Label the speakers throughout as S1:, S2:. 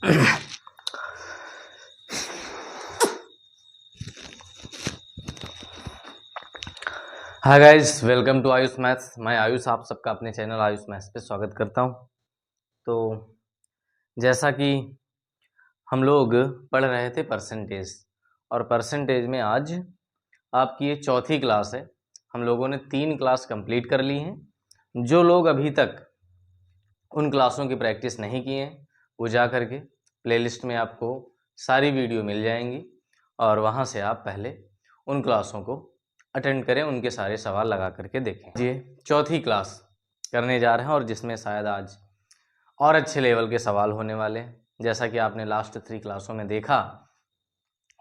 S1: Hi guys, welcome to Ayush maths. मैं आयुष आप सबका अपने चैनल आयुष मैथ्स पे स्वागत करता हूं। तो जैसा कि हम लोग पढ़ रहे थे परसेंटेज, और परसेंटेज में आज आपकी ये चौथी क्लास है। हम लोगों ने 3 क्लास कंप्लीट कर ली हैं। जो लोग अभी तक उन क्लासों की प्रैक्टिस नहीं किए हैं वो जा करके प्लेलिस्ट में आपको सारी वीडियो मिल जाएंगी और वहाँ से आप पहले उन क्लासों को अटेंड करें, उनके सारे सवाल लगा करके देखें। ये चौथी क्लास करने जा रहे हैं और जिसमें शायद आज और अच्छे लेवल के सवाल होने वाले हैं। जैसा कि आपने लास्ट 3 क्लासों में देखा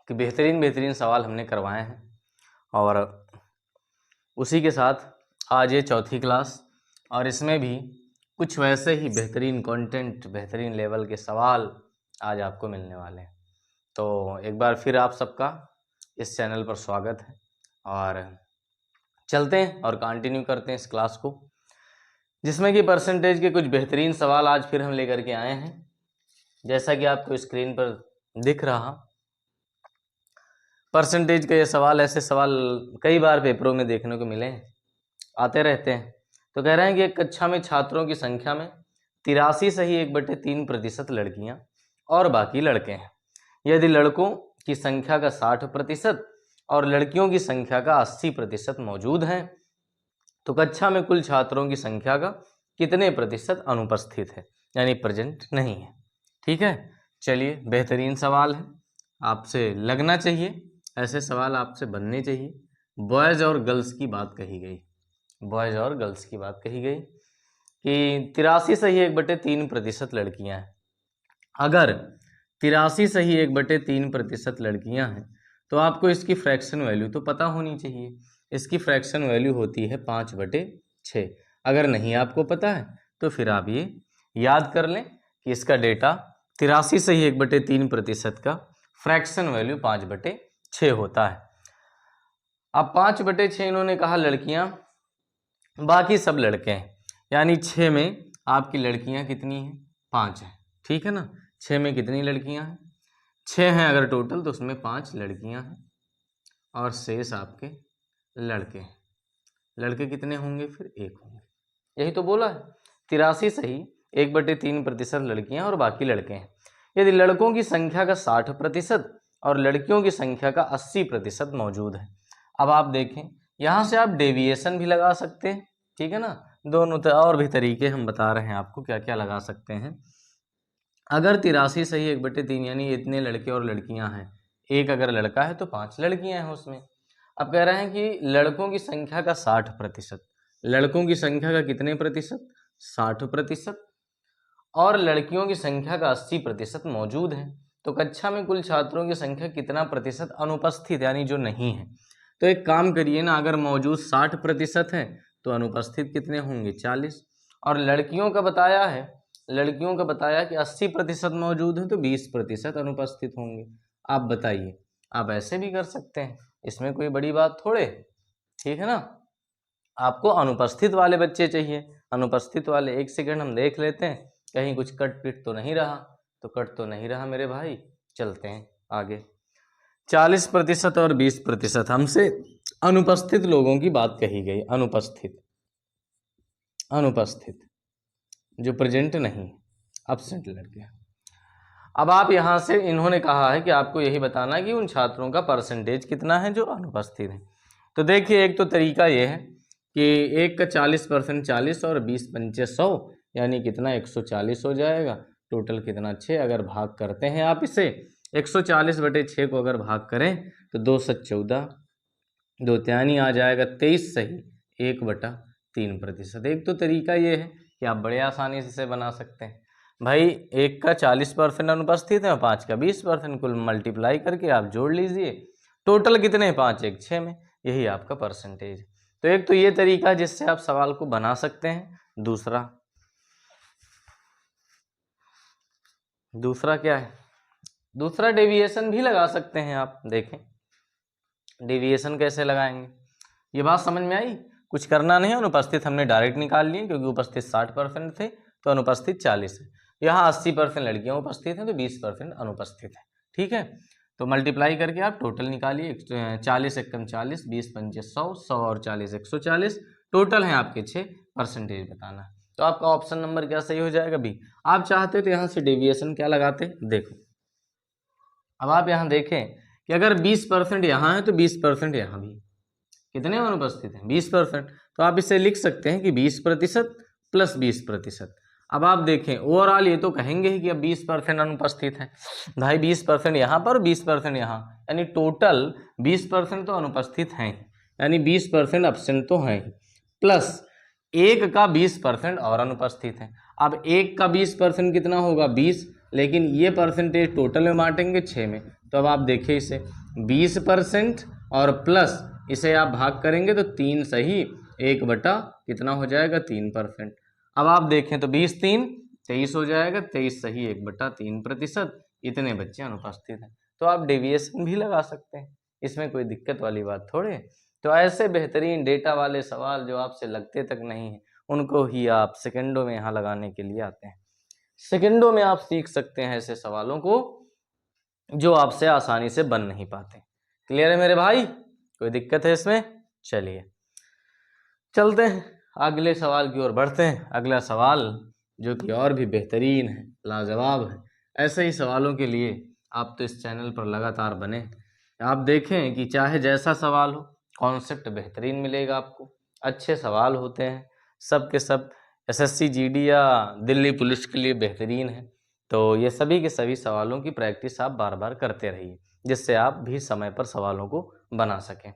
S1: कि बेहतरीन सवाल हमने करवाए हैं, और उसी के साथ आज ये चौथी क्लास, और इसमें भी कुछ वैसे ही बेहतरीन कंटेंट, बेहतरीन लेवल के सवाल आज आपको मिलने वाले हैं। तो एक बार फिर आप सबका इस चैनल पर स्वागत है, और चलते हैं और कंटिन्यू करते हैं इस क्लास को, जिसमें कि परसेंटेज के कुछ बेहतरीन सवाल आज फिर हम लेकर के आए हैं। जैसा कि आपको स्क्रीन पर दिख रहा, परसेंटेज के ये सवाल, ऐसे सवाल कई बार पेपरों में देखने को मिले हैं, आते रहते हैं। तो कह रहे हैं कि एक कक्षा में छात्रों की संख्या में 83 सही 1/3% लड़कियां और बाकी लड़के हैं। यदि लड़कों की संख्या का 60% और लड़कियों की संख्या का 80% मौजूद हैं, तो कक्षा में कुल छात्रों की संख्या का कितने प्रतिशत अनुपस्थित है, यानी प्रेजेंट नहीं है। ठीक है, चलिए, बेहतरीन सवाल है, आपसे लगना चाहिए, ऐसे सवाल आपसे बनने चाहिए। बॉयज़ और गर्ल्स की बात कही गई, बॉयज़ और गर्ल्स की बात कही गई कि 83 सही 1/3% लड़कियां हैं। अगर 83 सही 1/3% लड़कियां हैं तो आपको इसकी फ्रैक्शन वैल्यू तो पता होनी चाहिए। इसकी फ्रैक्शन वैल्यू होती है 5/6। अगर नहीं आपको पता है तो फिर आप ये याद कर लें कि इसका डेटा 83 सही 1/3% का फ्रैक्शन वैल्यू 5/6 होता है। अब 5/6 इन्होंने कहा लड़कियां, बाकी सब लड़के हैं, यानी 6 में आपकी लड़कियां कितनी हैं? 5 हैं। ठीक है ना, 6 में कितनी लड़कियां हैं? 6 हैं अगर टोटल, तो उसमें 5 लड़कियां हैं और शेष आपके लड़के हैं। लड़के कितने होंगे फिर? 1 होंगे। यही तो बोला है, 83 सही 1/3% लड़कियां और बाकी लड़के हैं। यदि लड़कों की संख्या का 60% और लड़कियों की संख्या का 80% मौजूद है। अब आप देखें, यहाँ से आप डेविएशन भी लगा सकते हैं। ठीक है ना, दोनों और भी तरीके हम बता रहे हैं आपको क्या क्या लगा सकते हैं। अगर 83 सही 1/3, यानी इतने लड़के और लड़कियां हैं, एक अगर लड़का है तो 5 लड़कियां हैं उसमें। अब कह रहे हैं कि लड़कों की संख्या का 60%, लड़कों की संख्या का कितने प्रतिशत? 60%, और लड़कियों की संख्या का 80% मौजूद है। तो कक्षा में कुल छात्रों की संख्या कितना प्रतिशत अनुपस्थित, यानी जो नहीं है। तो एक काम करिए ना, अगर मौजूद 60% है तो अनुपस्थित कितने होंगे? 40। और लड़कियों का बताया है, लड़कियों का बताया कि 80% मौजूद है तो 20% अनुपस्थित होंगे। आप बताइए, आप ऐसे भी कर सकते हैं, इसमें कोई बड़ी बात थोड़े। ठीक है ना, आपको अनुपस्थित वाले बच्चे चाहिए, अनुपस्थित वाले। एक सेकंड हम देख लेते हैं कहीं कुछ कट पिट तो नहीं रहा। तो कट तो नहीं रहा मेरे भाई, चलते हैं आगे। 40% और 20% हमसे अनुपस्थित लोगों की बात कही गई। अनुपस्थित, अनुपस्थित जो प्रेजेंट नहीं, एब्सेंट लड़के। अब आप यहाँ से, इन्होंने कहा है कि आपको यही बताना है कि उन छात्रों का परसेंटेज कितना है जो अनुपस्थित है। तो देखिए, एक तो तरीका ये है कि एक का 40% 40 और 20 पंचे 100, यानी कितना? 140 हो जाएगा। टोटल कितना? 6। अगर भाग करते हैं आप इसे, 140/6 को अगर भाग करें तो 2 7 14, 2 त्यानी आ जाएगा 23 सही 1/3%। एक तो तरीका ये है कि आप बड़े आसानी से इसे बना सकते हैं। भाई, एक का 40% अनुपस्थित है और 5 का 20%, कुल मल्टीप्लाई करके आप जोड़ लीजिए, टोटल कितने? 5 1 6 में, यही आपका परसेंटेज। तो एक तो ये तरीका जिससे आप सवाल को बना सकते हैं। दूसरा क्या है? दूसरा डेविएशन भी लगा सकते हैं आप। देखें डेविएशन कैसे लगाएंगे, ये बात समझ में आई? कुछ करना नहीं है, अनुपस्थित हमने डायरेक्ट निकाल लिए क्योंकि उपस्थित 60% थे तो अनुपस्थित 40 है। यहाँ 80% लड़कियां उपस्थित हैं तो 20% अनुपस्थित है। ठीक है, तो मल्टीप्लाई करके आप टोटल निकालिए। 40 एकम 40, 20 पंचे 100, 100 और 40 140, टोटल है आपके 6% बताना है। तो आपका ऑप्शन नंबर क्या सही हो जाएगा? बी। आप चाहते तो यहाँ से डेविएशन क्या लगाते, देखो अब आप यहाँ देखें कि अगर 20% यहाँ है तो 20% यहाँ भी, कितने अनुपस्थित हैं? 20%। तो आप इसे लिख सकते हैं कि 20% प्लस 20%। अब आप देखें ओवरऑल ये तो कहेंगे ही कि अब 20% अनुपस्थित है भाई, 20% यहाँ पर 20% यहाँ, यानी टोटल 20% तो अनुपस्थित हैं, यानी 20% एब्सेंट तो हैं, प्लस एक का 20% और अनुपस्थित है। अब एक का 20% कितना होगा? 20, लेकिन ये परसेंटेज टोटल में बांटेंगे 6 में। तो अब आप देखिए इसे 20% और प्लस इसे आप भाग करेंगे तो 3 सही 1 बटा कितना हो जाएगा? 3%। अब आप देखें तो 20 3 23 हो जाएगा, 23 सही 1 बटा 3%। इतने बच्चे अनुपस्थित हैं। तो आप डेविएशन भी लगा सकते हैं, इसमें कोई दिक्कत वाली बात थोड़े है। तो ऐसे बेहतरीन डेटा वाले सवाल जो आपसे लगते तक नहीं है, उनको ही आप सेकंडों में यहाँ लगाने के लिए आते हैं। सेकंडों में आप सीख सकते हैं ऐसे सवालों को जो आपसे आसानी से बन नहीं पाते। क्लियर है मेरे भाई? कोई दिक्कत है इसमें? चलिए चलते हैं अगले सवाल की ओर बढ़ते हैं। अगला सवाल जो कि और भी बेहतरीन है, लाजवाब है। ऐसे ही सवालों के लिए आप तो इस चैनल पर लगातार बने। आप देखें कि चाहे जैसा सवाल हो, कॉन्सेप्ट बेहतरीन मिलेगा आपको। अच्छे सवाल होते हैं, सब के सब एसएससी जीडी या दिल्ली पुलिस के लिए बेहतरीन है। तो ये सभी के सभी सवालों की प्रैक्टिस आप बार बार करते रहिए, जिससे आप भी समय पर सवालों को बना सकें।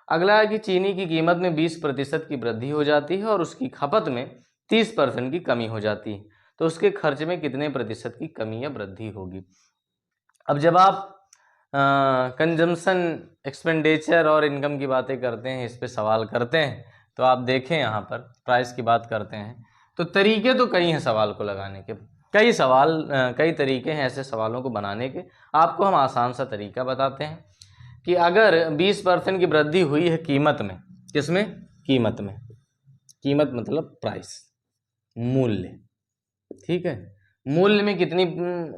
S1: अगला है कि चीनी की कीमत में 20% की वृद्धि हो जाती है और उसकी खपत में 30% की कमी हो जाती है, तो उसके खर्च में कितने प्रतिशत की कमी या वृद्धि होगी? अब जब आप कंजम्पशन एक्सपेंडिचर और इनकम की बातें करते हैं, इस पे सवाल करते हैं, तो आप देखें यहाँ पर प्राइस की बात करते हैं, तो तरीके तो कई हैं सवाल को लगाने के, कई तरीके हैं ऐसे सवालों को बनाने के। आपको हम आसान सा तरीका बताते हैं कि अगर 20% की वृद्धि हुई है कीमत में, किसमें? कीमत में। कीमत मतलब प्राइस, मूल्य। ठीक है, मूल्य में कितनी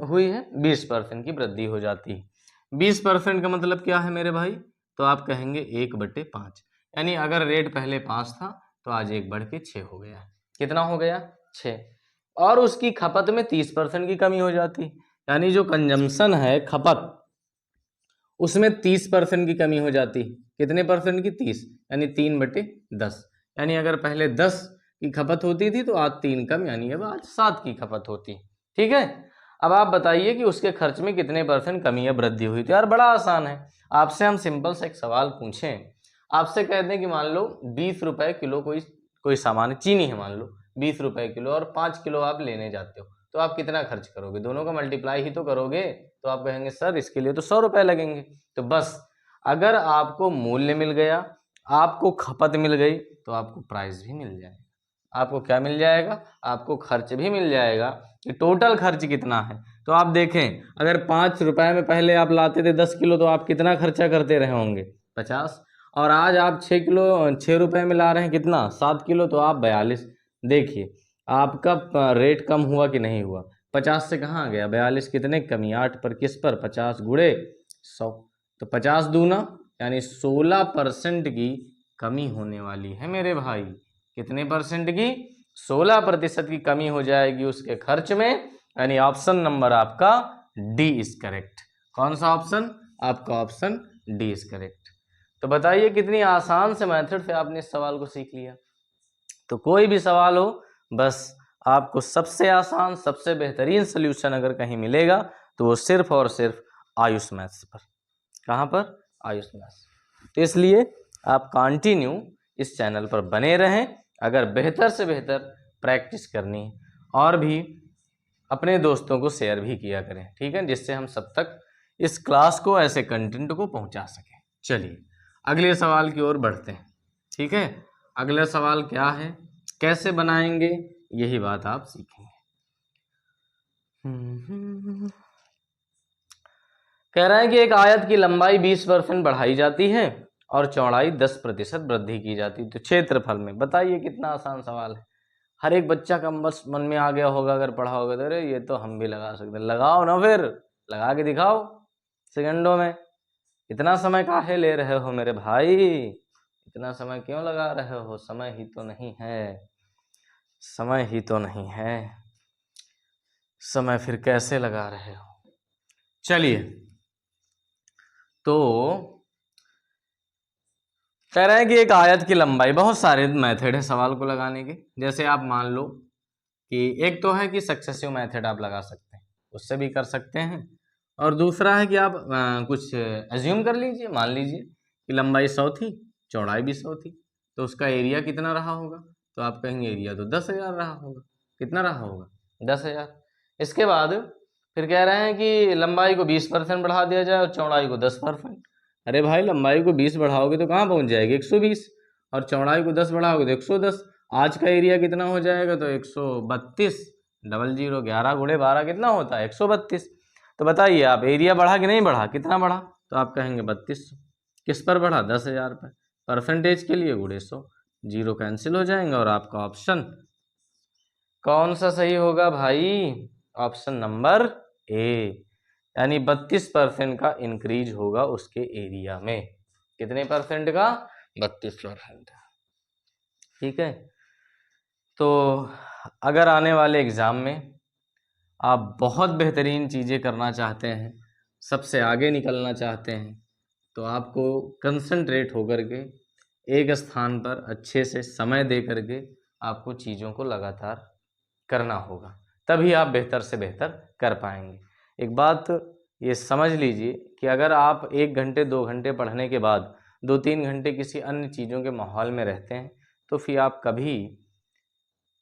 S1: हुई है? 20% की वृद्धि हो जाती है। 20% का मतलब क्या है मेरे भाई? तो आप कहेंगे 1/5, यानी अगर रेट पहले 5 था तो आज 1 बढ़ के 6 हो गया। कितना हो गया? 6। और उसकी खपत में 30% की कमी हो जाती, यानी जो कंजम्पशन है, खपत, उसमें 30% की कमी हो जाती। कितने परसेंट की? 30, यानी 3/10। यानी अगर पहले 10 की खपत होती थी तो आज 3 कम, यानी अब आज 7 की खपत होती। ठीक है, अब आप बताइए कि उसके खर्च में कितने % कमी या वृद्धि हुई? तो यार बड़ा आसान है। आपसे हम सिंपल सा एक सवाल पूछें, आपसे कहते हैं कि मान लो 20 रुपए किलो कोई सामान, चीनी है मान लो 20 रुपए किलो, और 5 किलो आप लेने जाते हो, तो आप कितना खर्च करोगे? दोनों का मल्टीप्लाई ही तो करोगे। तो आप कहेंगे सर इसके लिए तो 100 रुपए लगेंगे। तो बस अगर आपको मूल्य मिल गया, आपको खपत मिल गई, तो आपको प्राइस भी मिल जाएगा। आपको क्या मिल जाएगा? आपको खर्च भी मिल जाएगा कि टोटल खर्च कितना है। तो आप देखें अगर 5 रुपए में पहले आप लाते थे 10 किलो, तो आप कितना खर्चा करते रहे होंगे? 50। और आज आप 6 रुपए में ला रहे हैं, कितना? 7 किलो, तो आप 42। देखिए आपका रेट कम हुआ कि नहीं हुआ? 50 से कहाँ गया 42? कितने कमी? 8 पर, किस पर? 50 गुणे 100, तो 50 दूना यानी 16% की कमी होने वाली है मेरे भाई। कितने परसेंट की? 16% की कमी हो जाएगी उसके खर्च में, यानी ऑप्शन नंबर आपका डी इज करेक्ट। कौन सा ऑप्शन? आपका ऑप्शन डी इज करेक्ट। तो बताइए कितनी आसान से मेथड से आपने इस सवाल को सीख लिया। तो कोई भी सवाल हो, बस आपको सबसे आसान, सबसे बेहतरीन सोल्यूशन अगर कहीं मिलेगा तो वो सिर्फ और सिर्फ आयुष मैथ्स पर। कहाँ पर? आयुष मैथ्स। तो इसलिए आप कंटिन्यू इस चैनल पर बने रहें। अगर बेहतर से बेहतर प्रैक्टिस करनी है, और भी अपने दोस्तों को शेयर भी किया करें, ठीक है, जिससे हम सब तक इस क्लास को, ऐसे कंटेंट को पहुंचा सकें। चलिए अगले सवाल की ओर बढ़ते हैं। ठीक है, अगला सवाल क्या है, कैसे बनाएंगे, यही बात आप सीखेंगे। कह रहा है कि एक आयत की लंबाई 20% बढ़ाई जाती है और चौड़ाई 10% वृद्धि की जाती है, तो क्षेत्रफल में बताइए। कितना आसान सवाल है। हर एक बच्चा का बस मन में आ गया होगा अगर पढ़ा होगा तो, अरे ये तो हम भी लगा सकते हैं। लगाओ ना, फिर लगा के दिखाओ सेकंडों में। इतना समय काहे ले रहे हो मेरे भाई, इतना समय क्यों लगा रहे हो? समय ही तो नहीं है, समय ही तो नहीं है, समय फिर कैसे लगा रहे हो? चलिए, तो कह रहे हैं कि एक आयत की लंबाई, बहुत सारे मेथड है सवाल को लगाने के। जैसे आप मान लो कि एक तो है कि सक्सेसिव मेथड आप लगा सकते हैं, उससे भी कर सकते हैं। और दूसरा है कि आप कुछ एज्यूम कर लीजिए, मान लीजिए कि लंबाई 100 थी, चौड़ाई भी 100 थी, तो उसका एरिया कितना रहा होगा? तो आप कहेंगे एरिया तो 10,000 रहा होगा। कितना रहा होगा? 10,000। इसके बाद फिर कह रहे हैं कि लंबाई को 20% बढ़ा दिया जाए और चौड़ाई को 10%। अरे भाई, लंबाई को 20 बढ़ाओगे तो कहाँ पहुँच जाएगी? 120। और चौड़ाई को 10 बढ़ाओगे तो 110। आज का एरिया कितना हो जाएगा? तो 132, 00, 11 गुणे 12 कितना होता है? 132। तो बताइए आप, एरिया बढ़ा कि नहीं बढ़ा? कितना बढ़ा? तो आप कहेंगे 3200। किस पर बढ़ा? 10,000 पर। परसेंटेज के लिए गुणे 100, जीरो कैंसिल हो जाएंगे और आपका ऑप्शन कौन सा सही होगा भाई? ऑप्शन नंबर ए, यानी 32% का इंक्रीज होगा उसके एरिया में। कितने परसेंट का? 32%। ठीक है। तो अगर आने वाले एग्जाम में आप बहुत बेहतरीन चीज़ें करना चाहते हैं, सबसे आगे निकलना चाहते हैं, तो आपको कंसंट्रेट होकर के एक स्थान पर अच्छे से समय दे करके आपको चीज़ों को लगातार करना होगा, तभी आप बेहतर से बेहतर कर पाएंगे। एक बात ये समझ लीजिए कि अगर आप 1 घंटे 2 घंटे पढ़ने के बाद 2-3 घंटे किसी अन्य चीज़ों के माहौल में रहते हैं, तो फिर आप कभी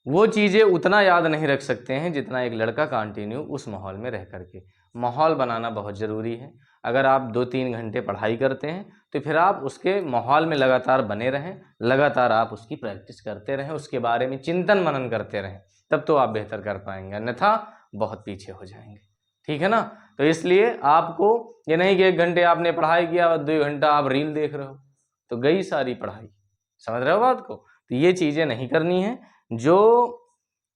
S1: वो चीज़ें उतना याद नहीं रख सकते हैं जितना एक लड़का कंटिन्यू उस माहौल में रह करके। माहौल बनाना बहुत ज़रूरी है। अगर आप 2-3 घंटे पढ़ाई करते हैं तो फिर आप उसके माहौल में लगातार बने रहें, लगातार आप उसकी प्रैक्टिस करते रहें, उसके बारे में चिंतन मनन करते रहें, तब तो आप बेहतर कर पाएंगे, अन्यथा बहुत पीछे हो जाएंगे। ठीक है ना? तो इसलिए आपको ये नहीं कि 1 घंटे आपने पढ़ाई किया और 2 घंटा आप रील देख रहे हो, तो गई सारी पढ़ाई। समझ रहे हो बात को? तो ये चीज़ें नहीं करनी है। जो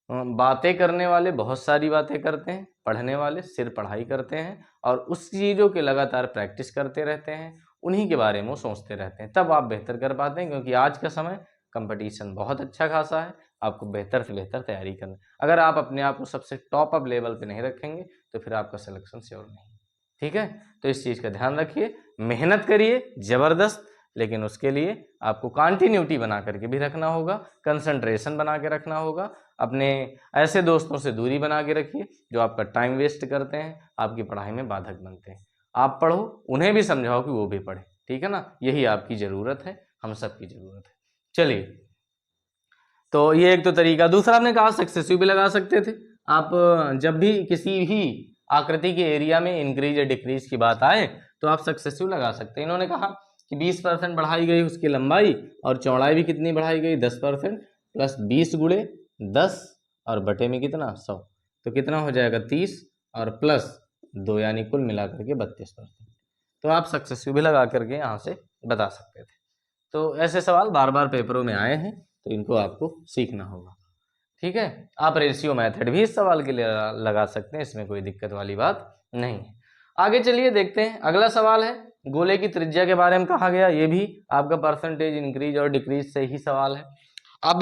S1: बातें करने वाले बहुत सारी बातें करते हैं, पढ़ने वाले सिर्फ पढ़ाई करते हैं और उस चीज़ों के लगातार प्रैक्टिस करते रहते हैं, उन्हीं के बारे में वो सोचते रहते हैं, तब आप बेहतर कर पाते हैं। क्योंकि आज का समय कंपटीशन बहुत अच्छा खासा है, आपको बेहतर से बेहतर तैयारी करना। अगर आप अपने आप को सबसे टॉप अप लेवल पे नहीं रखेंगे तो फिर आपका सिलेक्शन श्योर नहीं। ठीक है? तो इस चीज़ का ध्यान रखिए, मेहनत करिए ज़बरदस्त, लेकिन उसके लिए आपको कंटिन्यूटी बना करके भी रखना होगा, कंसंट्रेशन बना के रखना होगा। अपने ऐसे दोस्तों से दूरी बना के रखिए जो आपका टाइम वेस्ट करते हैं, आपकी पढ़ाई में बाधक बनते हैं। आप पढ़ो, उन्हें भी समझाओ कि वो भी पढ़े। ठीक है ना? यही आपकी ज़रूरत है, हम सब की ज़रूरत है। चलिए, तो ये एक तो तरीका। दूसरा आपने कहा सक्सेसिव भी लगा सकते थे आप। जब भी किसी भी आकृति के एरिया में इंक्रीज या डिक्रीज की बात आए तो आप सक्सेसिव लगा सकते हैं। इन्होंने कहा कि 20% बढ़ाई गई उसकी लंबाई और चौड़ाई भी कितनी बढ़ाई गई? 10%, प्लस 20 गुणे 10 और बटे में कितना? 100। तो कितना हो जाएगा? 30 और प्लस 2, यानी कुल मिला करके 32%। तो आप सक्सेसिव भी लगा करके यहाँ से बता सकते थे। तो ऐसे सवाल बार बार पेपरों में आए हैं, तो इनको आपको सीखना होगा। ठीक है? आप रेशियो मेथड भी इस सवाल के लिए लगा सकते हैं, इसमें कोई दिक्कत वाली बात नहीं है। आगे चलिए देखते हैं, अगला सवाल है गोले की त्रिज्या के बारे में कहा गया। ये भी आपका परसेंटेज इंक्रीज और डिक्रीज से ही सवाल है। अब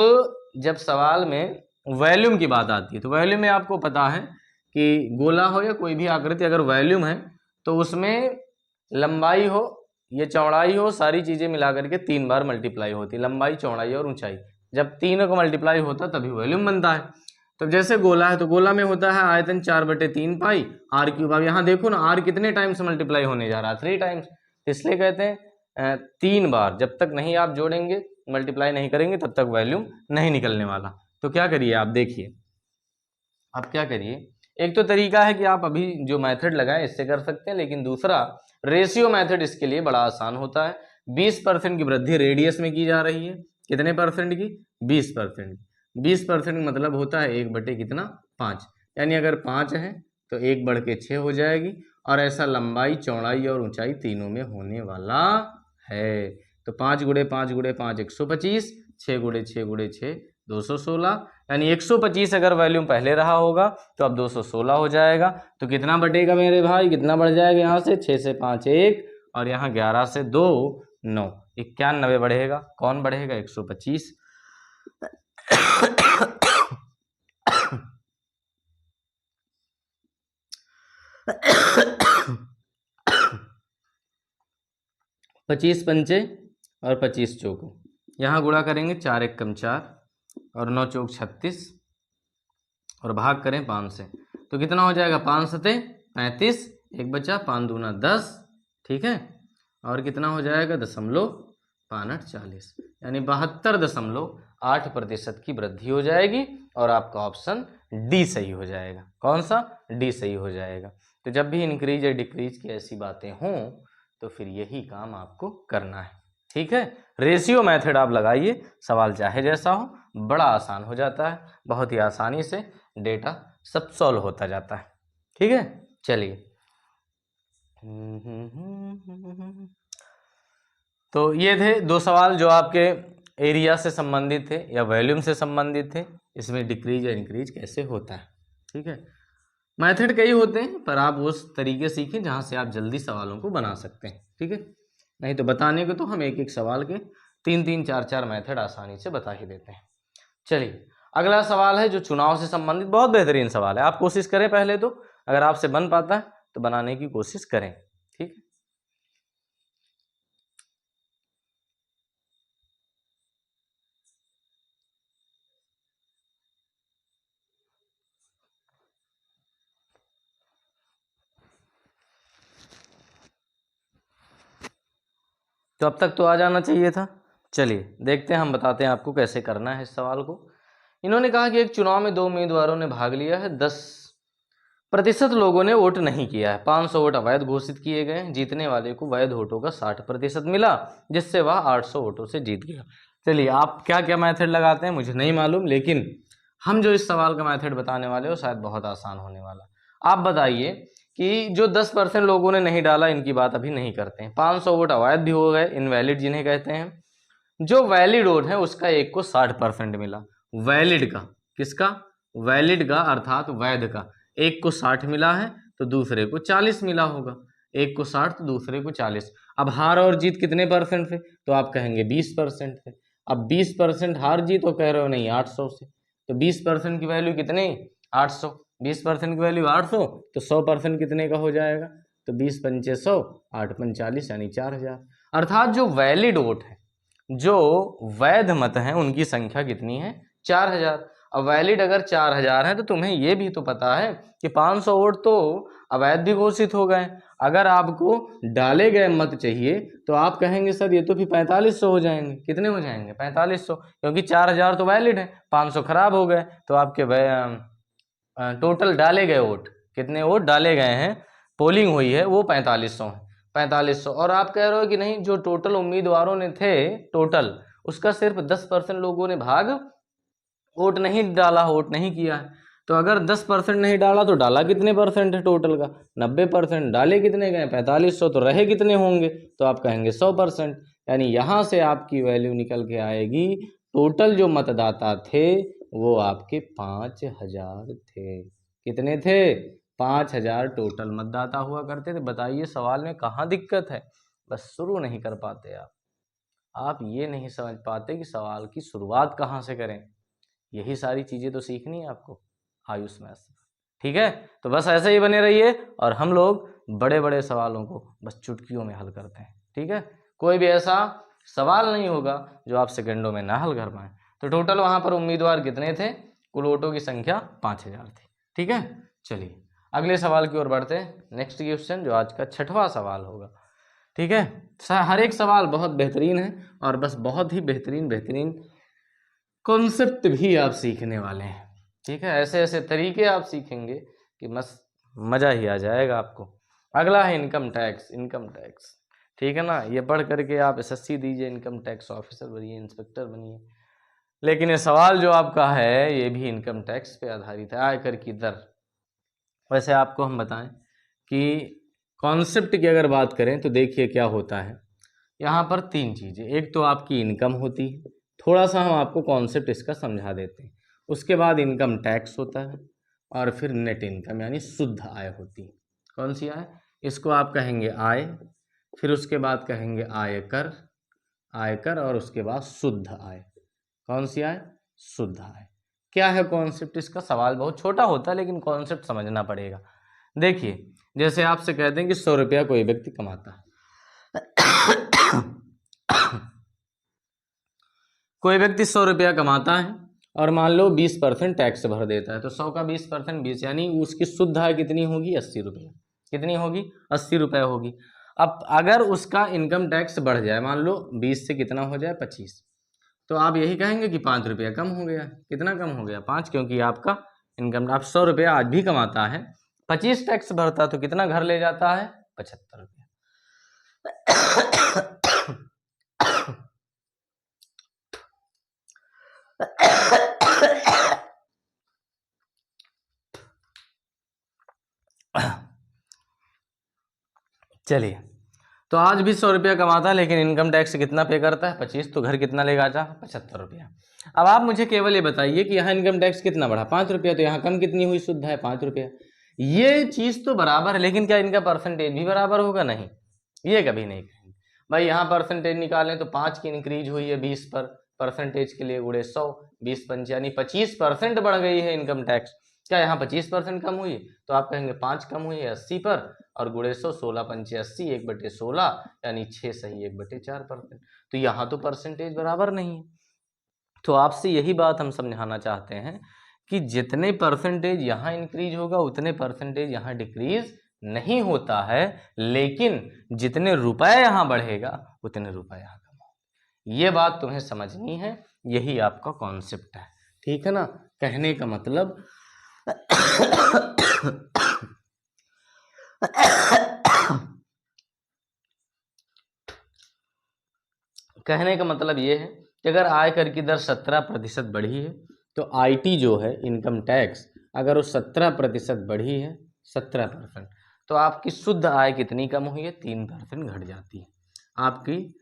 S1: जब सवाल में वॉल्यूम की बात आती है तो वॉल्यूम में आपको पता है कि गोला हो या कोई भी आकृति, अगर वॉल्यूम है तो उसमें लंबाई हो या चौड़ाई हो, सारी चीज़ें मिला करके 3 बार मल्टीप्लाई होती है, लंबाई, चौड़ाई और ऊंचाई। जब तीनों को मल्टीप्लाई होता है तभी वॉल्यूम बनता है। तो जैसे गोला है तो गोला में होता है आयतन 4/3 पाई आर क्यूब। अब यहाँ देखो ना, आर कितने टाइम्स मल्टीप्लाई होने जा रहा है? 3 टाइम्स। इसलिए कहते हैं 3 बार। जब तक नहीं आप जोड़ेंगे, मल्टीप्लाई नहीं करेंगे, तब तक वॉल्यूम नहीं निकलने वाला। तो क्या करिए आप, देखिए आप क्या करिए, एक तो तरीका है कि आप अभी जो मेथड लगाएं इससे कर सकते हैं, लेकिन दूसरा रेशियो मेथड इसके लिए बड़ा आसान होता है। 20% की वृद्धि रेडियस में की जा रही है। कितने परसेंट की? 20%। 20% मतलब होता है 1 बटे कितना? 5। यानी अगर 5 है तो 1 बढ़ के 6 हो जाएगी। और ऐसा लंबाई, चौड़ाई और ऊंचाई तीनों में होने वाला है। तो 5 गुणे 5 गुणे 5 125, 6 गुणे 6 गुणे 6 216, यानी 125 अगर वॉल्यूम पहले रहा होगा तो अब 216 हो जाएगा। तो कितना बटेगा मेरे भाई, कितना बढ़ जाएगा यहाँ से, 6 से 5 1 और यहाँ 11 से 2 9, 91 बढ़ेगा। कौन बढ़ेगा, 125। पच्चीस पंचे और 25 चौको, यहाँ गुणा करेंगे, 4 1 कम 4 और 9 चौक 36 और भाग करें 5 से, तो कितना हो जाएगा, 5 सते 35, एक बचा, 5 दूना 10, ठीक है, और कितना हो जाएगा, 0.5 40, यानी 72.8% की वृद्धि हो जाएगी और आपका ऑप्शन डी सही हो जाएगा। कौन सा, डी सही हो जाएगा। तो जब भी इंक्रीज या डिक्रीज की ऐसी बातें हों तो फिर यही काम आपको करना है, ठीक है। रेशियो मेथड आप लगाइए, सवाल चाहे जैसा हो, बड़ा आसान हो जाता है, बहुत ही आसानी से डेटा सब सॉल्व होता जाता है, ठीक है। चलिए, तो ये थे 2 सवाल जो आपके एरिया से संबंधित थे या वॉल्यूम से संबंधित थे। इसमें डिक्रीज या इंक्रीज कैसे होता है, ठीक है। मेथड कई होते हैं पर आप उस तरीके सीखें जहां से आप जल्दी सवालों को बना सकते हैं, ठीक है। नहीं तो बताने को तो हम एक एक सवाल के 3 4 4 मेथड आसानी से बता ही देते हैं। चलिए, अगला सवाल है जो चुनाव से संबंधित, बहुत बेहतरीन सवाल है। आप कोशिश करें पहले तो, अगर आपसे बन पाता है तो बनाने की कोशिश करें, ठीक। तो अब तक तो आ जाना चाहिए था। चलिए देखते हैं, हम बताते हैं आपको कैसे करना है इस सवाल को। इन्होंने कहा कि एक चुनाव में 2 उम्मीदवारों ने भाग लिया है, 10% लोगों ने वोट नहीं किया है, 500 वोट अवैध घोषित किए गए, जीतने वाले को वैध वोटों का 60% मिला, जिससे वह 800 वोटों से जीत गया। चलिए, आप क्या क्या मेथड लगाते हैं मुझे नहीं मालूम, लेकिन हम जो इस सवाल का मेथड बताने वाले हो शायद बहुत आसान होने वाला। आप बताइए कि जो 10% लोगों ने नहीं डाला, इनकी बात अभी नहीं करते हैं, 500 वोट अवैध भी हो गए, इनवैलिड जिन्हें कहते हैं। जो वैलिड वोट है उसका एक को 60% मिला, वैलिड का, किसका, वैलिड का अर्थात वैध का, एक को 60 मिला है तो दूसरे को 40 मिला होगा, एक को 60 तो दूसरे को 40। अब हार और जीत कितने परसेंट थे, तो आप कहेंगे 20% थे। अब 20% हार जीत तो कह रहे हो नहीं 800 से, तो 20% की वैल्यू कितनी, 800, 20% की वैल्यू 800, तो 100% कितने का हो जाएगा, तो 20 पंचे 100, 8 पंच 40 यानी 4000। अर्थात जो वैलिड वोट है, जो वैध मत हैं, उनकी संख्या कितनी है, 4000। अब वैलिड अगर 4000 है तो तुम्हें ये भी तो पता है कि 500 वोट तो अवैध भी घोषित हो गए। अगर आपको डाले गए मत चाहिए तो आप कहेंगे सर ये तो फिर 4500 हो जाएंगे, कितने हो जाएंगे, 4500, क्योंकि 4000 तो वैलिड है, 500 खराब हो गए, तो आपके टोटल डाले गए वोट, कितने वोट डाले गए हैं, पोलिंग हुई है, वो 4500 है, 4500। और आप कह रहे हो कि नहीं, जो टोटल उम्मीदवारों ने थे टोटल, उसका सिर्फ 10% लोगों ने भाग वोट नहीं डाला, वोट नहीं किया है। तो अगर 10% नहीं डाला तो डाला कितने परसेंट है टोटल का, 90%, डाले कितने गए 4500, तो रहे कितने होंगे, तो आप कहेंगे 100%। यानी यहाँ से आपकी वैल्यू निकल के आएगी, टोटल जो मतदाता थे वो आपके 5000 थे। कितने थे, 5000 टोटल मतदाता हुआ करते थे। बताइए सवाल में कहाँ दिक्कत है, बस शुरू नहीं कर पाते आप ये नहीं समझ पाते कि सवाल की शुरुआत कहाँ से करें। यही सारी चीज़ें तो सीखनी है आपको आयुष मैथ्स, ठीक है। तो बस ऐसे ही बने रहिए और हम लोग बड़े बड़े सवालों को बस चुटकियों में हल करते हैं, ठीक है। कोई भी ऐसा सवाल नहीं होगा जो आप सेकंडों में ना हल कर पाएँ। तो टोटल वहाँ पर उम्मीदवार कितने थे, कुल वोटों की संख्या 5000 थी, ठीक है। चलिए अगले सवाल की ओर बढ़ते हैं। नेक्स्ट क्वेश्चन जो आज का 6वां सवाल होगा, ठीक है। हर एक सवाल बहुत बेहतरीन है और बस बहुत ही बेहतरीन कॉन्सेप्ट भी आप सीखने वाले हैं, ठीक है। ऐसे ऐसे तरीके आप सीखेंगे कि बस मज़ा ही आ जाएगा आपको। अगला है इनकम टैक्स, ठीक है ना। ये पढ़ करके आप एसएससी दीजिए, इनकम टैक्स ऑफिसर बनिए, इंस्पेक्टर बनिए, लेकिन ये सवाल जो आपका है ये भी इनकम टैक्स पे आधारित है, आयकर की दर। वैसे आपको हम बताएं कि कॉन्सेप्ट की अगर बात करें तो देखिए क्या होता है, यहाँ पर 3 चीज़ें, एक तो आपकी इनकम होती है, थोड़ा सा हम आपको कॉन्सेप्ट इसका समझा देते हैं। उसके बाद इनकम टैक्स होता है और फिर नेट इनकम यानी शुद्ध आय होती है। कौन सी आय? इसको आप कहेंगे आय, फिर उसके बाद कहेंगे आयकर, आयकर और उसके बाद शुद्ध आय। कौन सी आय? शुद्ध आय। क्या है कॉन्सेप्ट इसका? सवाल बहुत छोटा होता है लेकिन कॉन्सेप्ट समझना पड़ेगा। देखिए, जैसे आपसे कहते हैं कि 100 रुपया कोई व्यक्ति कमाता है कोई व्यक्ति 100 रुपया कमाता है और मान लो 20% टैक्स भर देता है, तो 100 का 20% 20, यानी उसकी शुद्ध आय कितनी होगी? 80 रुपया। कितनी होगी? 80 रुपये होगी। अब अगर उसका इनकम टैक्स बढ़ जाए, मान लो 20 से कितना हो जाए? 25, तो आप यही कहेंगे कि 5 रुपया कम हो गया। कितना कम हो गया? 5, क्योंकि आपका इनकम, आप 100 रुपया आज भी कमाता है, 25 टैक्स भरता, तो कितना घर ले जाता है? 75 रुपया। चलिए, तो आज भी 100 रुपया कमाता है लेकिन इनकम टैक्स कितना पे करता है? 25, तो घर कितना लेगा? जा 75 रुपया। अब आप मुझे केवल ये बताइए कि यहाँ इनकम टैक्स कितना बढ़ा? 5 रुपया, तो यहाँ कम कितनी हुई? शुद्ध है 5 रुपया। ये चीज तो बराबर है, लेकिन क्या इनका परसेंटेज भी बराबर होगा? नहीं, ये कभी नहीं कहेंगे। भाई यहाँ परसेंटेज निकालें तो 5 की इंक्रीज हुई है 20 पर, परसेंटेज के लिए गुणे 100, 20 पंच यानी 25% बढ़ गई है इनकम टैक्स। क्या यहाँ 25% कम हुई? तो आप कहेंगे 5 कम हुई है 80 पर, और गुणे 100, 16 पंचे 80, 1/16 यानी 6 सही 1/4%। तो यहाँ तो परसेंटेज बराबर नहीं है। तो आपसे यही बात हम समझाना चाहते हैं कि जितने परसेंटेज यहाँ इंक्रीज होगा उतने परसेंटेज यहाँ डिक्रीज नहीं होता है, लेकिन जितने रुपए यहाँ बढ़ेगा उतने रुपए यहाँ कम होंगे। ये बात तुम्हें समझनी है, यही आपका कॉन्सेप्ट है, ठीक है ना? कहने का मतलब कहने का मतलब ये है कि अगर आयकर की दर 17% बढ़ी है, तो आईटी जो है इनकम टैक्स, अगर वो 17% बढ़ी है, 17%, तो आपकी शुद्ध आय कितनी कम हुई है? 3% घट जाती है। आपकी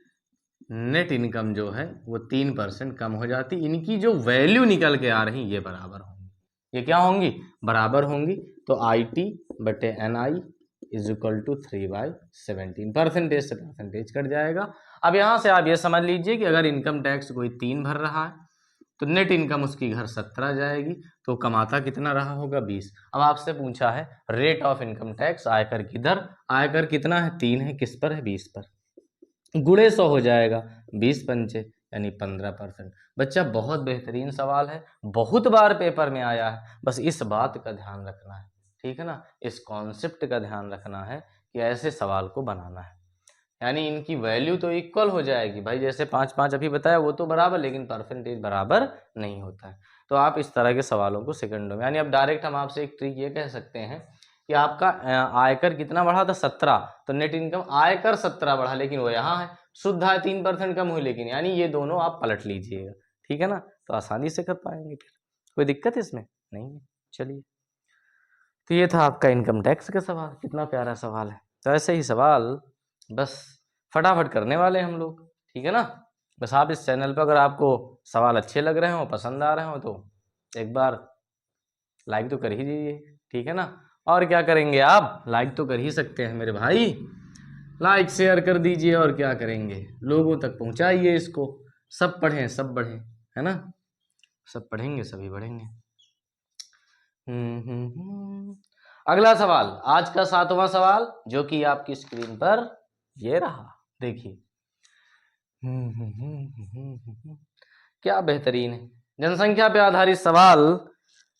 S1: नेट इनकम जो है वो 3% कम हो जाती। इनकी जो वैल्यू निकल के आ रही ये बराबर होंगी। ये क्या होंगी? बराबर होंगी। तो IT/NI is equal to 3/17, percentage से परसेंटेज कट जाएगा। अब यहाँ से आप ये समझ लीजिए कि अगर इनकम टैक्स कोई 3 भर रहा है तो नेट इनकम उसकी घर 17 जाएगी, तो कमाता कितना रहा होगा? 20। अब आपसे पूछा है रेट ऑफ इनकम टैक्स, आयकर की दर, आयकर कितना है? 3 है, किस पर है? 20 पर, गुणे 100 हो जाएगा, 20 पंचे यानी 15%। बच्चा बहुत बेहतरीन सवाल है, बहुत बार पेपर में आया है, बस इस बात का ध्यान रखना है, ठीक है ना? इस कॉन्सेप्ट का ध्यान रखना है कि ऐसे सवाल को बनाना है, यानी इनकी वैल्यू तो इक्वल हो जाएगी भाई, जैसे 5-5 अभी बताया वो तो बराबर, लेकिन परसेंटेज बराबर नहीं होता है। तो आप इस तरह के सवालों को सेकंडों में, यानी अब डायरेक्ट हम आपसे एक ट्रिक ये कह सकते हैं कि आपका आयकर कितना बढ़ा था? 17, तो नेट इनकम आयकर 17 बढ़ा, लेकिन वो यहाँ है, शुद्ध आय 3% कम हुई, लेकिन यानी ये दोनों आप पलट लीजिएगा, ठीक है ना? तो आसानी से कर पाएंगे, फिर कोई दिक्कत इसमें नहीं है। चलिए, तो ये था आपका इनकम टैक्स का सवाल, कितना प्यारा सवाल है। तो ऐसे ही सवाल बस फटाफट करने वाले हम लोग, ठीक है ना? बस आप इस चैनल पर अगर आपको सवाल अच्छे लग रहे हो, पसंद आ रहे हो, तो एक बार लाइक तो कर ही दीजिए, ठीक है ना? और क्या करेंगे आप? लाइक तो कर ही सकते हैं मेरे भाई, लाइक शेयर कर दीजिए, और क्या करेंगे? लोगों तक पहुंचाइए इसको, सब पढ़ें सब बढ़ें, है ना? सब पढ़ेंगे सभी बढ़ेंगे। अगला सवाल, आज का 7वां सवाल, जो कि आपकी स्क्रीन पर ये रहा, देखिए। क्या बेहतरीन है, जनसंख्या पे आधारित सवाल।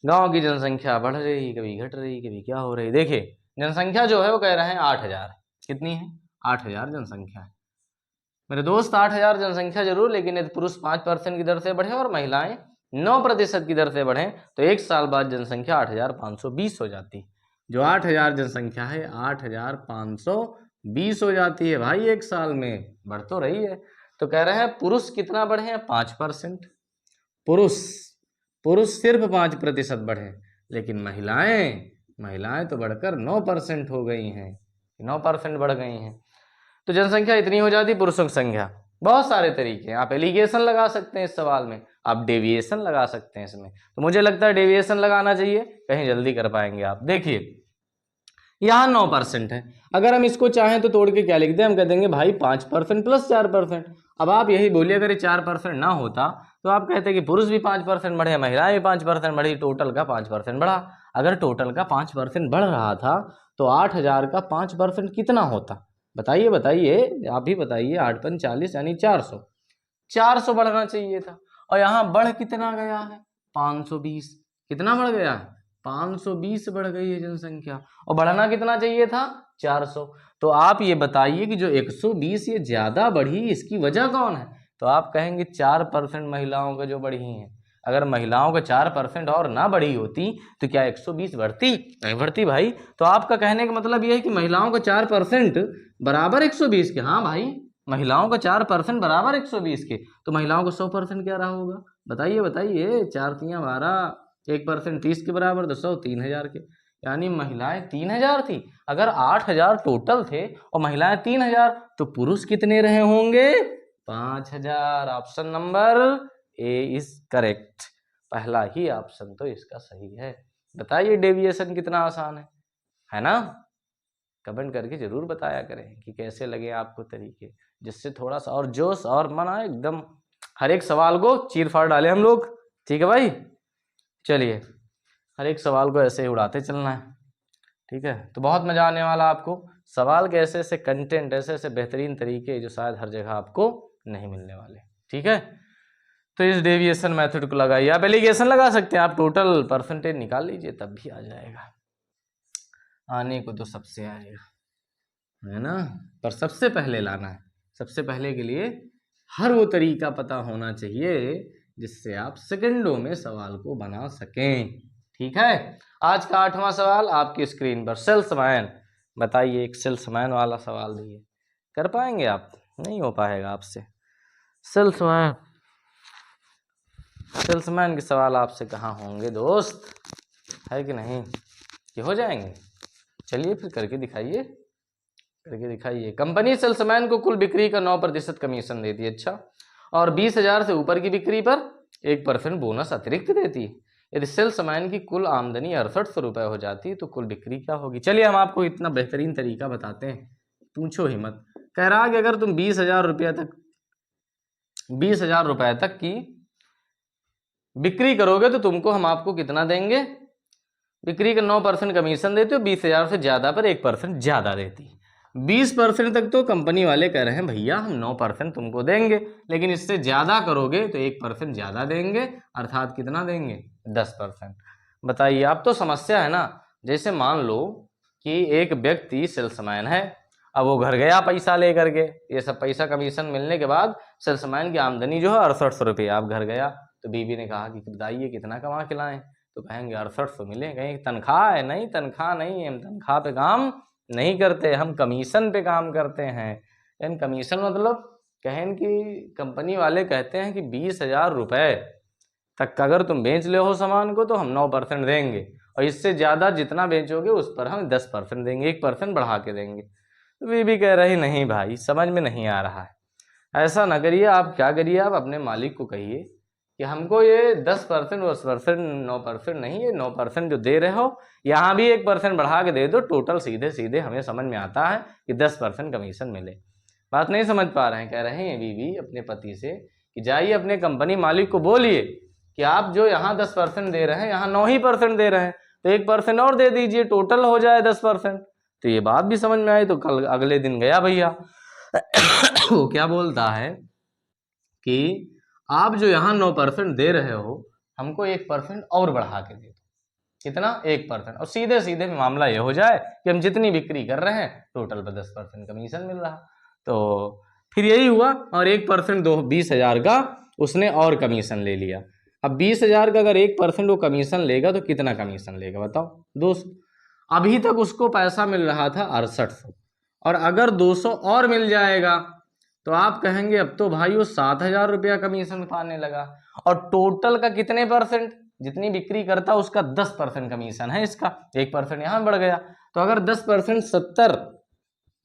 S1: गांव की जनसंख्या बढ़ रही, कभी घट रही, कभी क्या हो रही। देखिए, जनसंख्या जो है वो कह रहे हैं 8000, कितनी है? 8000 जनसंख्या है मेरे दोस्त, 8000 जनसंख्या जरूर, लेकिन यदि पुरुष 5% की दर से बढ़े और महिलाएं 9% की दर से बढ़े, तो एक साल बाद जनसंख्या 8520 हो जाती है। जो 8000 जनसंख्या है 8520 हो जाती है भाई, एक साल में बढ़ तो रही है। तो कह रहे हैं पुरुष कितना बढ़े हैं? 5%। पुरुष सिर्फ 5% बढ़े, लेकिन महिलाएं तो बढ़कर 9% हो गई हैं, 9% बढ़ गई हैं। तो जनसंख्या इतनी हो जाती, पुरुषों की संख्या बहुत सारे तरीके हैं, आप एलिगेशन लगा सकते हैं इस सवाल में, आप डेविएशन लगा सकते हैं इसमें। तो मुझे लगता है डेविएशन लगाना चाहिए, कहीं जल्दी कर पाएंगे आप। देखिए यहाँ 9% है, अगर हम इसको चाहें तो तोड़ के क्या लिख दें, हम कह देंगे भाई 5% प्लस 4%। अब आप यही बोलिए अगर ये 4% ना होता तो आप कहते कि पुरुष भी 5% बढ़े, महिलाएं भी 5% बढ़ी, टोटल का 5% बढ़ा। अगर टोटल का 5% बढ़ रहा था तो 8,000 का 5% कितना होता, बताइए बताइए, आप ही बताइए। 8 पंच 40 यानी 400, 400 बढ़ना चाहिए था। और यहाँ बढ़ कितना गया है, 520। कितना बढ़ गया है, 520 बढ़ गई है जनसंख्या, और बढ़ना कितना चाहिए था, 400। तो आप ये बताइए कि जो 120 ये ज्यादा बढ़ी, इसकी वजह कौन है? तो आप कहेंगे 4% महिलाओं का जो बढ़ी हैं। अगर महिलाओं का 4% और ना बढ़ी होती तो क्या 120 बढ़ती? नहीं बढ़ती भाई। तो आपका कहने का मतलब यह है कि महिलाओं का 4% बराबर 120 के। हाँ भाई, महिलाओं का 4% बराबर 120 के, तो महिलाओं का 100% क्या रहा होगा, बताइए बताइए। 4 तियां 12, 1% 30 के बराबर, तो 100 3,000 के, यानी महिलाएं 3,000 थी। अगर 8,000 टोटल थे और महिलाएं 3,000, तो पुरुष कितने रहे होंगे, 5,000। Option number A is correct, पहला ही ऑप्शन तो इसका सही है। बताइए डेविएशन कितना आसान है ना? कमेंट करके जरूर बताया करें कि कैसे लगे आपको तरीके, जिससे थोड़ा सा और जोश और मन आए, एकदम हर एक सवाल को चीर फाड़ डाले हम लोग। ठीक है भाई, चलिए हर एक सवाल को ऐसे ही उड़ाते चलना है। ठीक है, तो बहुत मजा आने वाला आपको। सवाल के ऐसे ऐसे कंटेंट, ऐसे ऐसे बेहतरीन तरीके जो शायद हर जगह आपको नहीं मिलने वाले। ठीक है, तो इस डेविएशन मेथड को लगाइए। आप एलिगेशन लगा सकते हैं, आप टोटल परसेंटेज निकाल लीजिए तब भी आ जाएगा। आने को तो सबसे आएगा, है ना, पर सबसे पहले लाना है। सबसे पहले के लिए हर वो तरीका पता होना चाहिए जिससे आप सेकंडों में सवाल को बना सकें। ठीक है, आज का 8वां सवाल आपकी स्क्रीन पर। सेल्समैन, बताइए एक सेल्समैन वाला सवाल दिए, कर पाएंगे आप? नहीं हो पाएगा आपसे। सेल्समैन, सेल्समैन के सवाल आपसे कहाँ होंगे दोस्त, है कि नहीं, कि हो जाएंगे? चलिए फिर करके दिखाइए, करके दिखाइए। कंपनी सेल्समैन को कुल बिक्री का 9% कमीशन देती है, अच्छा, और 20,000 से ऊपर की बिक्री पर 1% बोनस अतिरिक्त देती है। यदि सेल्समैन की कुल आमदनी 6800 रुपये हो जाती है तो कुल बिक्री क्या होगी? चलिए हम आपको इतना बेहतरीन तरीका बताते हैं, पूछो ही मत। कह रहा कि अगर तुम 20,000 रुपया तक, 20,000 रुपये तक की बिक्री करोगे तो तुमको हम आपको कितना देंगे, बिक्री का 9% कमीशन देते हो, 20,000 से ज्यादा पर 1% ज्यादा देती है। 20% तक तो कंपनी वाले कह रहे हैं भैया हम 9% तुमको देंगे, लेकिन इससे ज्यादा करोगे तो 1% ज्यादा देंगे, अर्थात कितना देंगे, 10%। बताइए, अब तो समस्या है ना। जैसे मान लो कि एक व्यक्ति सेल्समैन है, अब वो घर गया पैसा लेकर के, ये सब पैसा कमीशन मिलने के बाद सेल्समैन की आमदनी जो है 6800 रुपये। आप घर गया तो बीवी ने कहा कि बताइए कितना कमा के लाएं, तो कहेंगे 6800 मिले। कहीं तनख्वाह है? नहीं, तनख्वाह नहीं है, हम तनख्वाह पे काम नहीं करते, हम कमीशन पे काम करते हैं। लेकिन कमीशन मतलब कहें कि कंपनी वाले कहते हैं कि 20,000 रुपये तक अगर तुम बेच ले हो सामान को तो हम 9% देंगे, और इससे ज़्यादा जितना बेचोगे उस पर हम 10% देंगे, 1% बढ़ा के देंगे। तो बीवी कह रही नहीं भाई समझ में नहीं आ रहा है, ऐसा ना करिए। आप क्या करिए, आप अपने मालिक को कहिए कि हमको ये 10% 10% 9% नहीं, ये 9% जो दे रहे हो यहाँ भी 1% बढ़ा के दे दो, टोटल सीधे सीधे हमें समझ में आता है कि 10% कमीशन मिले। बात नहीं समझ पा रहे हैं? कह रहे हैं बीवी अपने पति से कि जाइए अपने कंपनी मालिक को बोलिए कि आप जो यहाँ 10% दे रहे हैं यहाँ 9% दे रहे हैं, तो 1% और दे दीजिए, टोटल हो जाए 10%। तो ये बात भी समझ में आई। तो कल अगले दिन गया भैया वो क्या बोलता है कि आप जो यहाँ 9% दे रहे हो हमको 1% और बढ़ा के दे दो। कितना? 1%। और सीधे सीधे मामला ये हो जाए कि हम जितनी बिक्री कर रहे हैं टोटल पर 10% कमीशन मिल रहा। तो फिर यही हुआ, और 1% 20,000 का उसने और कमीशन ले लिया। अब 20,000 का अगर 1% वो कमीशन लेगा तो कितना कमीशन लेगा बताओ? 200। अभी तक उसको पैसा मिल रहा था 6800, और अगर 200 और मिल जाएगा तो आप कहेंगे अब तो भाई वो 7,000 रुपया कमीशन पाने लगा। और टोटल का कितने परसेंट, जितनी बिक्री करता उसका 10% कमीशन है, इसका 1% यहाँ बढ़ गया। तो अगर 10% 70,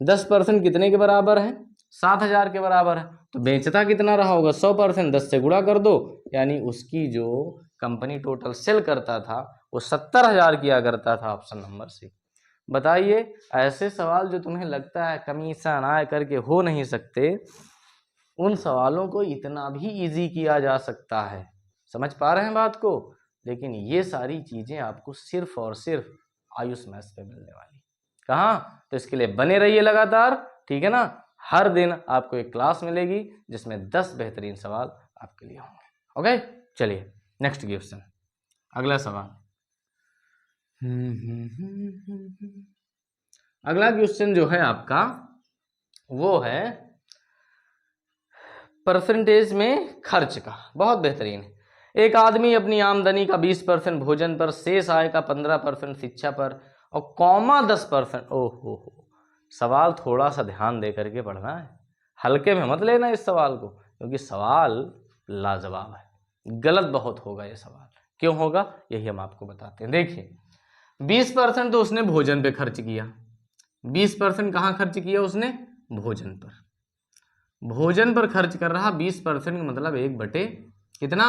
S1: 10% कितने के बराबर है? 7,000 के बराबर है। तो बेचता कितना रहा होगा? 100%, 10 से गुणा कर दो, यानी उसकी जो कंपनी टोटल सेल करता था वो 70,000 किया करता था। Option number C. बताइए, ऐसे सवाल जो तुम्हें लगता है कमीशन आय करके हो नहीं सकते, उन सवालों को इतना भी इजी किया जा सकता है। समझ पा रहे हैं बात को? लेकिन ये सारी चीजें आपको सिर्फ और सिर्फ आयुष मैथ्स पे मिलने वाली। कहाँ? तो इसके लिए बने रहिए लगातार, ठीक है ना। हर दिन आपको एक क्लास मिलेगी जिसमें 10 बेहतरीन सवाल आपके लिए होंगे। ओके, चलिए नेक्स्ट क्वेश्चन, अगला सवाल। अगला क्वेश्चन जो है आपका वो है परसेंटेज में खर्च का। बहुत बेहतरीन है। एक आदमी अपनी आमदनी का 20% भोजन पर, शेष आय का 15% शिक्षा पर और कॉमा 10%। ओहो हो, सवाल थोड़ा सा ध्यान दे करके पढ़ना है, हल्के में मत लेना इस सवाल को, क्योंकि सवाल लाजवाब है। गलत बहुत होगा ये सवाल। क्यों होगा यही हम आपको बताते हैं। देखिए, 20% तो उसने भोजन पे खर्च किया। 20% कहाँ खर्च किया उसने? भोजन पर। भोजन पर खर्च कर रहा 20% का मतलब 1/, कितना?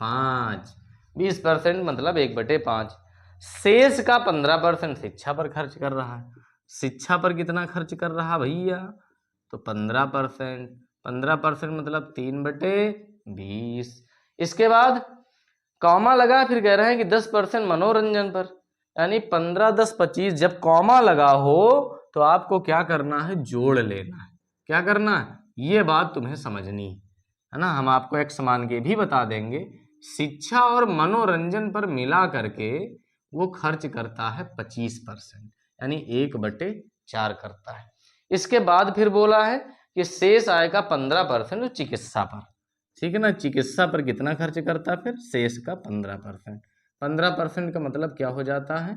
S1: 5। 20% मतलब 1/5। शेष का 15% शिक्षा पर खर्च कर रहा है। शिक्षा पर कितना खर्च कर रहा भैया? तो 15%। 15% मतलब 3/20। इसके बाद कॉमा लगा, फिर कह रहे हैं कि 10% मनोरंजन पर, यानी 15, 10, 25। जब कॉमा लगा हो तो आपको क्या करना है? जोड़ लेना है। क्या करना है? ये बात तुम्हें समझनी है ना। हम आपको एक समान के भी बता देंगे। शिक्षा और मनोरंजन पर मिला करके वो खर्च करता है 25%, यानी 1/4 करता है। इसके बाद फिर बोला है कि शेष आय का 15% चिकित्सा पर, ठीक है ना। चिकित्सा पर कितना खर्च करता है? फिर शेष का 15%। 15% का मतलब क्या हो जाता है?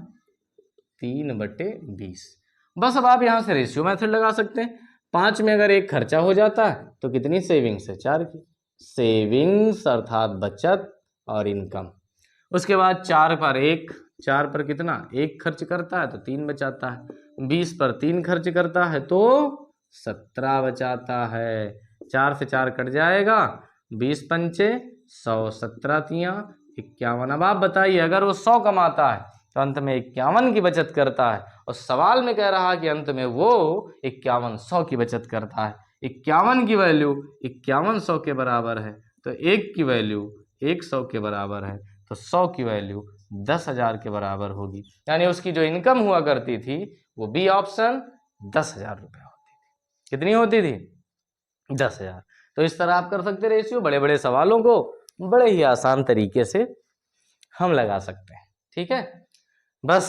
S1: 3/20। बस अब आप यहां से रेशियो मेथड लगा सकते हैं। 5 में अगर 1 खर्चा हो जाता है तो कितनी सेविंग्स है? 4 की। सेविंग्स अर्थात बचत और इनकम। उसके बाद 4 पर 1, 4 पर कितना? 1 खर्च करता है तो 3 बचाता है। 20 पर 3 खर्च करता है तो 17 बचाता है। 4 से 4 कट जाएगा, 20 पंचे 100, 17 तियां 51। अब आप बताइए, अगर वो 100 कमाता है तो अंत में 51 की बचत करता है, और सवाल में कह रहा है कि अंत में वो 51 100 की बचत करता है। 51 की वैल्यू 51 100 के बराबर है, तो 1 की वैल्यू 1 100 के बराबर है, तो 100 की वैल्यू 10,000 के बराबर होगी। यानी उसकी जो इनकम हुआ करती थी वो बी ऑप्शन 10,000 रुपये होती थी। कितनी होती थी? 10,000। तो इस तरह आप कर सकते रेशियो। बड़े बड़े सवालों को बड़े ही आसान तरीके से हम लगा सकते हैं, ठीक है। बस,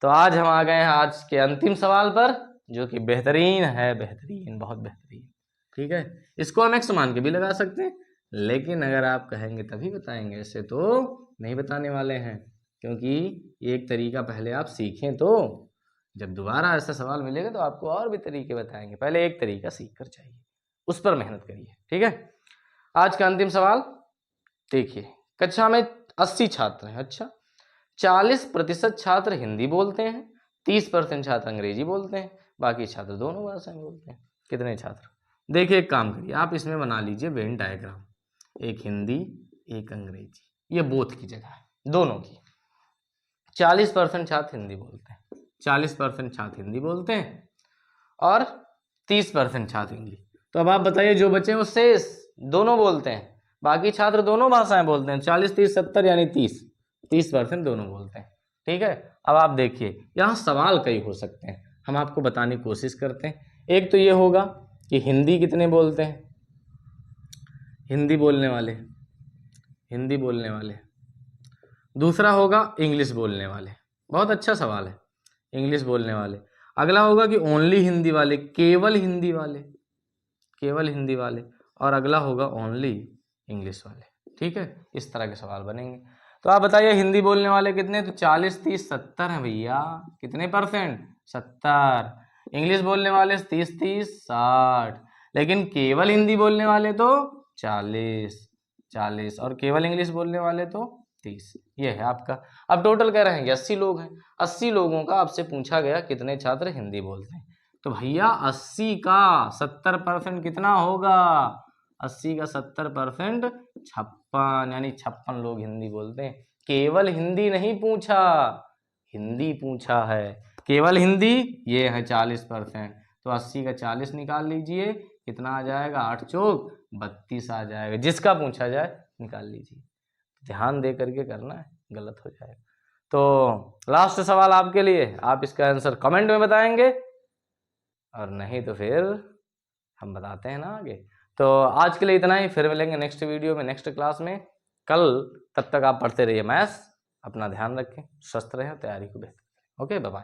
S1: तो आज हम आ गए हैं आज के अंतिम सवाल पर, जो कि बेहतरीन है, बेहतरीन, बहुत बेहतरीन, ठीक है। इसको हम एक्स मान के भी लगा सकते हैं, लेकिन अगर आप कहेंगे तभी बताएंगे, ऐसे तो नहीं बताने वाले हैं, क्योंकि एक तरीका पहले आप सीखें, तो जब दोबारा ऐसा सवाल मिलेगा तो आपको और भी तरीके बताएंगे। पहले एक तरीका सीख कर चाहिए, उस पर मेहनत करिए, ठीक है। आज का अंतिम सवाल देखिए। कक्षा में 80 छात्र हैं। अच्छा, 40% छात्र हिंदी बोलते हैं, 30% छात्र अंग्रेजी बोलते हैं, बाकी छात्र दोनों भाषाएं बोलते हैं। कितने छात्र? देखिए, एक काम करिए, आप इसमें बना लीजिए वेन डायग्राम। एक हिंदी, एक अंग्रेजी, ये बोथ की जगह है, दोनों की। 40% छात्र हिंदी बोलते हैं, 40% छात्र हिंदी बोलते हैं और 30% छात्र इंग्लिश। तो अब आप बताइए, जो बचे वो शेष दोनों बोलते हैं, बाकी छात्र दोनों भाषाएं बोलते हैं। 40, 30, 70 यानी 30% दोनों बोलते हैं, ठीक है। अब आप देखिए, यहाँ सवाल कई हो सकते हैं, हम आपको बताने की कोशिश करते हैं। एक तो ये होगा कि हिंदी कितने बोलते हैं? हिंदी बोलने वाले, हिंदी बोलने वाले। दूसरा होगा इंग्लिश बोलने वाले। बहुत अच्छा सवाल है, इंग्लिश बोलने वाले। अगला होगा कि ओनली हिंदी वाले, केवल हिंदी वाले, केवल हिंदी वाले। और अगला होगा ओनली इंग्लिश वाले, ठीक है। इस तरह के सवाल बनेंगे। तो आप बताइए, हिंदी बोलने वाले कितने? तो 40, 30, 70 हैं भैया। कितने %? 70। इंग्लिश बोलने वाले 30, 30, 60। लेकिन केवल हिंदी बोलने वाले तो 40, 40, और केवल इंग्लिश बोलने वाले तो 30। ये है आपका। अब टोटल कह रहे हैं कि 80 लोग हैं। 80 लोगों का आपसे पूछा गया कितने छात्र हिंदी बोलते हैं। तो भैया 80 का 70% कितना होगा? 80 का 70% 56, यानी 56 लोग हिंदी बोलते हैं। केवल हिंदी नहीं पूछा, हिंदी पूछा है, केवल हिंदी ये है 40%। तो 80 का 40 निकाल लीजिए, कितना आ जाएगा? 8 चौक 32 आ जाएगा। जिसका पूछा जाए निकाल लीजिए, ध्यान दे करके करना है, गलत हो जाएगा। तो लास्ट सवाल आपके लिए, आप इसका आंसर कमेंट में बताएंगे, और नहीं तो फिर हम बताते हैं ना आगे। तो आज के लिए इतना ही, फिर मिलेंगे नेक्स्ट वीडियो में, नेक्स्ट क्लास में कल। तब तक आप पढ़ते रहिए मैथ्स, अपना ध्यान रखें, स्वस्थ रहें, तैयारी को बेहतर करें। Okay, bye bye.